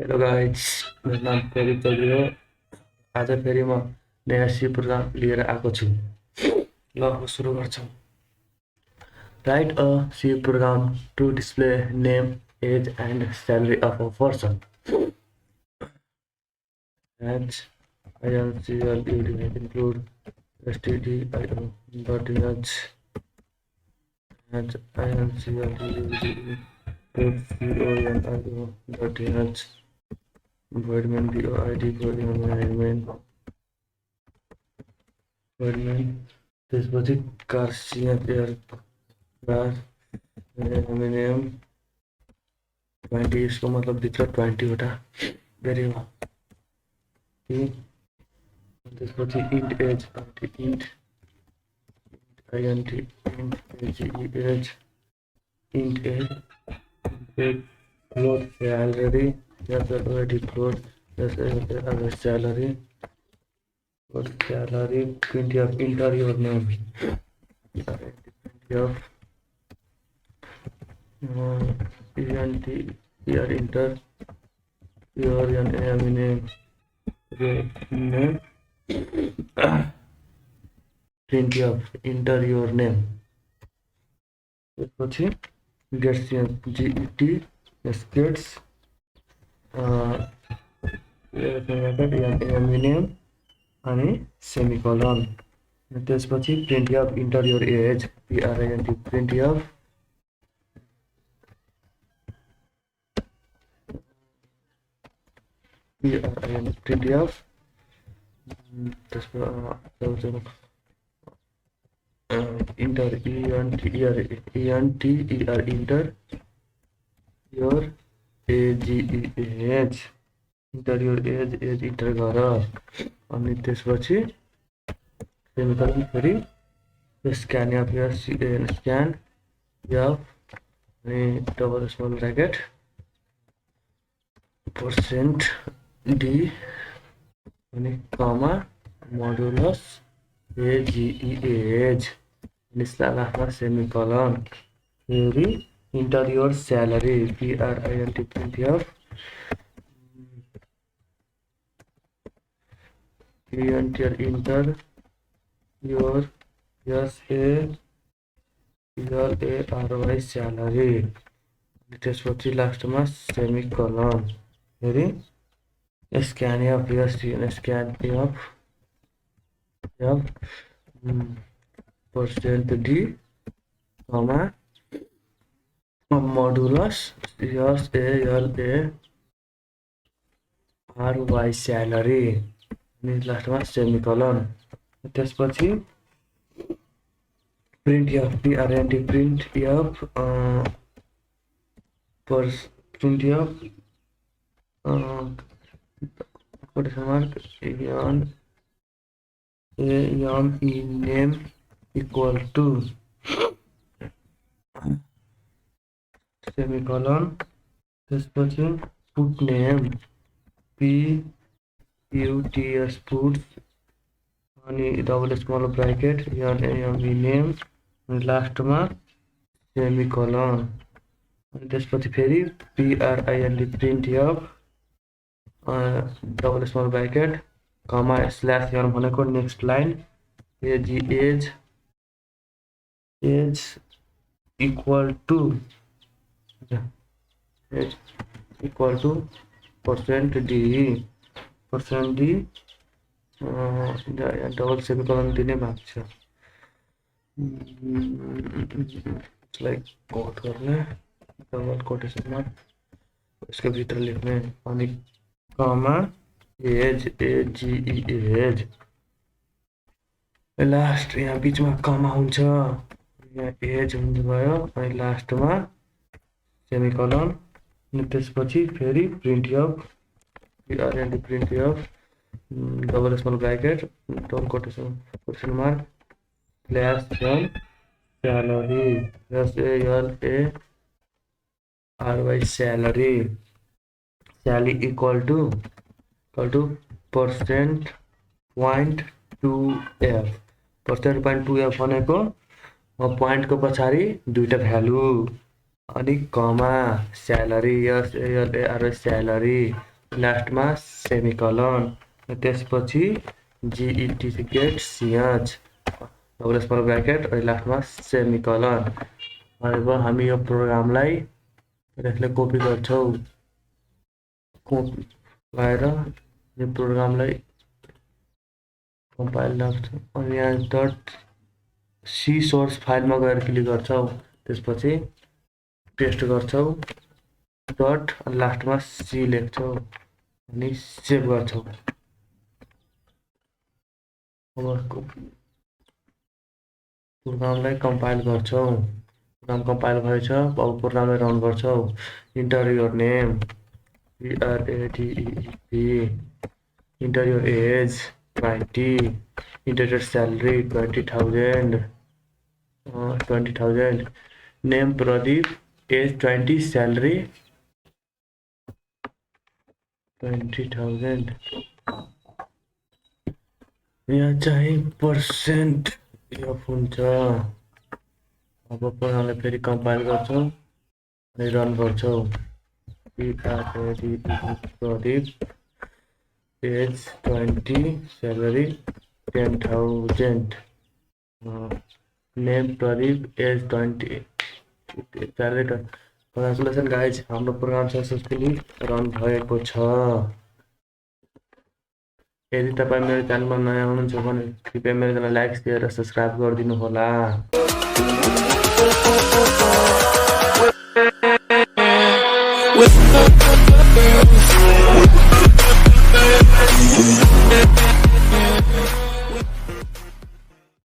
Hello guys, मेरो नाम प्रदीप चौधरी हो। आज फेरि म नयाँ सी प्रोग्राम लिएर आएको छु। ल सुरु गर्छौँ। Write a C program to display name, age and salary of a person. Hence, INCLUD may include STDIO, but hence INCLUD includes CONIO, but hence Birdman BOID for management. Birdman त्यसपछि कार्सियन aircraft aluminium 20 यसको मतलब भित्र 20 वटा variable. त्यसपछि int age int INT int age int age float salary, that's already float, that's other salary, float salary, print of enter your name, print of ENT, here enter your name, print of enter your name. त्यसपछि gets GET gets aluminium अनि semicolon. त्यसपछि printf enter your age PRINT printf printf enter enter your age enter your age enter गर अनि त्यसपछि semicolon फेरि scanf your scanf अनि double small bracket %d अनि comma modulus age यसलाई लास्टमा semicolon फेरि enter your salary PRINT printf enter your SALARY salary. त्यसपछि लास्टमा सेमिकोलन फेरि scanf your scanf %d comma modulus SALARY salary अनि लास्टमा सेमिकोलन। त्यसपछि printf PRINT printf printf quotation mark name equal to semicolon. त्यसपछि put name PUTS puts अनि double small bracket name अनि लास्टमा semicolon. अनि त्यसपछि फेरि PRINT printf double small bracket comma slash भनेको next line as equal to %d double semicolon दिने भएको छ। लाइक कोट गर्ने डबल कोटेसन मार्क इसके भित्र लेख्ने अनि कमा एज लास्ट यहाँ बीचमा कमा हुन्छ, यहाँ एज भयो अनि लास्टमा सेमिकोलन। अनि त्यसपछि फेरि printf PRINT printf double small bracket double quotation mark slash salary SALARY salary equal to %.2f भनेको पोइन्टको पछाडि दुईटा भ्यालु अनि कमा स्यालेरी SALARY स्यालेरी लास्टमा सेमिकलन, त्यसपछि गेट सिएच डबल स्मल ब्राकेट अनि लास्टमा सेमिकलन। अब हामी यो प्रोग्रामलाई यसले कपी गर्छौँ, कपी लगाएर यो प्रोग्रामलाई कम्पाइल लाग्छौँ अनि यहाँ डट सी सोर्स फाइलमा गएर क्लिक गर्छौँ, त्यसपछि पेस्ट गर्छौँ डट अनि लास्टमा सी लेख्छौँ अनि सेभ गर्छौँ। अब प्रोग्रामलाई कम्पाइल गर्छौँ, प्रोग्राम कम्पाइल भएछ। अब प्रोग्रामलाई रन गर्छौँ। Enter your name PRADEP, enter your age 20, enter your salary 20,000, name Pradeep, age 20, salary 20,000। यहाँ चाहिँ पर्सेन्ट एफ हुन्छ। अब प्रोग्रामलाई फेरि कम्पाइल गर्छौँ अनि रन गर्छौँ। Pradeep, age 20, salary 10,000, name Pradeep, age 20, salary. Congratulation guys, हाम्रो प्रोग्राम सक्सेसफुली रन भएको छ। यदि तपाईँ मेरो च्यानलमा नयाँ हुनुहुन्छ भने कृपया मेरो च्यानल लाइक शेयर र सब्सक्राइब गरिदिनु होला।